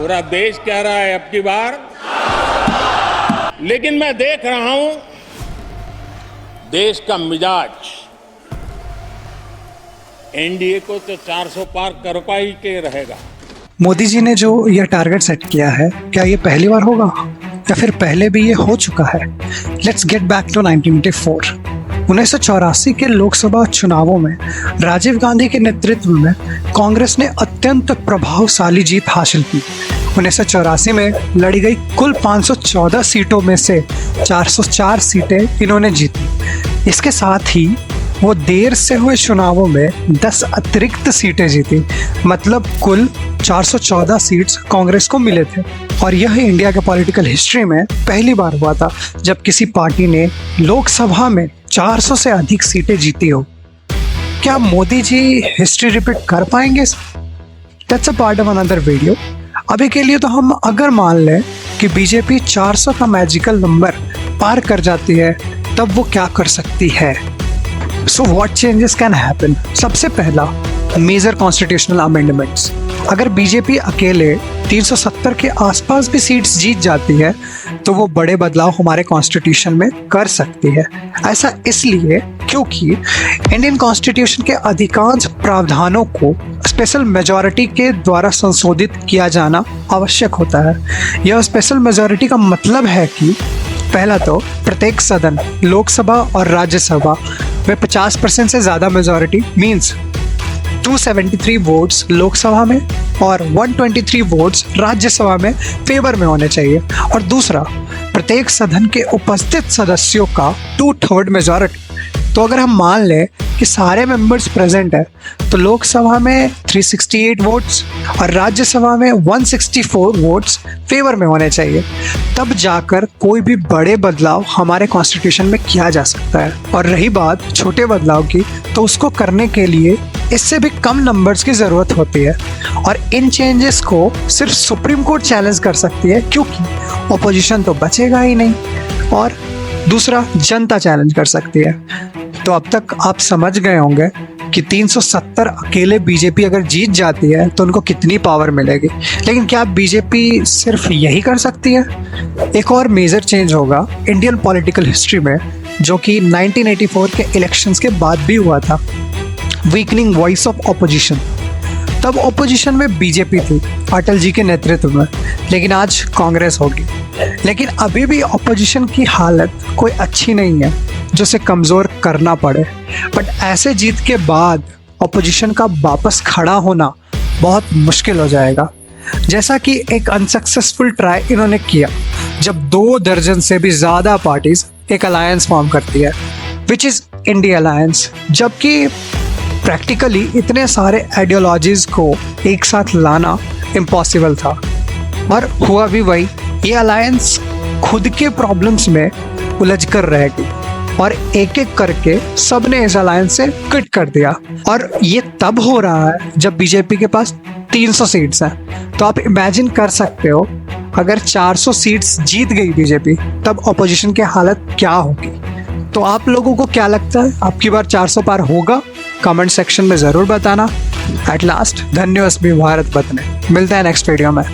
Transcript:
पूरा देश कह रहा है अब की बार, लेकिन मैं देख रहा हूं देश का मिजाज एनडीए को तो 400 पार कर पाई के रहेगा। मोदी जी ने जो यह टारगेट सेट किया है, क्या ये पहली बार होगा या फिर पहले भी ये हो चुका है? Let's get back to 1984। 1984 के लोकसभा चुनावों में राजीव गांधी के नेतृत्व में कांग्रेस ने अत्यंत प्रभावशाली जीत हासिल की। 1984 में लड़ी गई कुल 514 सीटों में से 404 सीटें इन्होंने जीती। इसके साथ ही वो देर से हुए चुनावों में 10 अतिरिक्त सीटें जीती, मतलब कुल 414 सीट्स कांग्रेस को मिले थे। और यह इंडिया के पॉलिटिकल हिस्ट्री में पहली बार हुआ था जब किसी पार्टी ने लोकसभा में 400 से अधिक सीटें जीती हो। क्या मोदी जी हिस्ट्री रिपीट कर पाएंगे? That's a part of another video. अभी के लिए तो हम अगर मान लें कि बीजेपी 400 का मैजिकल नंबर पार कर जाती है, तब वो क्या कर सकती है? So what changes can happen? सबसे पहला, मेजर कॉन्स्टिट्यूशनल अमेंडमेंट्स। अगर बीजेपी अकेले 370 के आसपास भी सीट्स जीत जाती है तो वो बड़े बदलाव हमारे कॉन्स्टिट्यूशन में कर सकती है। ऐसा इसलिए क्योंकि इंडियन कॉन्स्टिट्यूशन के अधिकांश प्रावधानों को स्पेशल मेजॉरिटी के द्वारा संशोधित किया जाना आवश्यक होता है। यह स्पेशल मेजॉरिटी का मतलब है कि पहला तो प्रत्येक सदन, लोकसभा और राज्यसभा में 50% से ज़्यादा मेजॉरिटी मीन्स 273 वोट्स लोकसभा में और 123 वोट्स राज्यसभा में फेवर में होने चाहिए। और दूसरा, प्रत्येक सदन के उपस्थित सदस्यों का 2/3 मेजॉरिटी। तो अगर हम मान लें कि सारे मेंबर्स प्रेजेंट हैं तो लोकसभा में 368 वोट्स और राज्यसभा में 164 वोट्स फेवर में होने चाहिए, तब जाकर कोई भी बड़े बदलाव हमारे कॉन्स्टिट्यूशन में किया जा सकता है। और रही बात छोटे बदलाव की, तो उसको करने के लिए इससे भी कम नंबर्स की ज़रूरत होती है और इन चेंजेस को सिर्फ सुप्रीम कोर्ट चैलेंज कर सकती है, क्योंकि ऑपोजिशन तो बचेगा ही नहीं। और दूसरा, जनता चैलेंज कर सकती है। तो अब तक आप समझ गए होंगे कि 370 अकेले बीजेपी अगर जीत जाती है तो उनको कितनी पावर मिलेगी। लेकिन क्या बीजेपी सिर्फ यही कर सकती है? एक और मेजर चेंज होगा इंडियन पॉलिटिकल हिस्ट्री में, जो कि 1984 के इलेक्शंस के बाद भी हुआ था। Weakening voice of opposition. तब ऑपोजिशन में बीजेपी थी अटल जी के नेतृत्व में, लेकिन आज कांग्रेस होगी। लेकिन अभी भी ऑपोजिशन की हालत कोई अच्छी नहीं है जो उसे कमज़ोर करना पड़े। बट ऐसे जीत के बाद ऑपोजिशन का वापस खड़ा होना बहुत मुश्किल हो जाएगा, जैसा कि एक अनसक्सेसफुल ट्राई इन्होंने किया जब 2 दर्जन से भी ज़्यादा पार्टीज एक अलायंस फॉर्म करती है, विच इज़ इंडिया अलायंस। जबकि प्रैक्टिकली इतने सारे आइडियोलॉजीज को एक साथ लाना इम्पॉसिबल था, और हुआ भी वही। ये अलायंस खुद के प्रॉब्लम्स में उलझ कर रहेगी और एक एक करके सब ने इस अलायंस से क्विट कर दिया। और ये तब हो रहा है जब बीजेपी के पास 300 सीट्स हैं। तो आप इमेजिन कर सकते हो अगर 400 सीट्स जीत गई बीजेपी, तब ऑपोजिशन की हालत क्या होगी। तो आप लोगों को क्या लगता है, आपकी बार 400 पार होगा? कमेंट सेक्शन में ज़रूर बताना। एट लास्ट, धन्यवाद भारत बतने। मिलते हैं नेक्स्ट वीडियो में।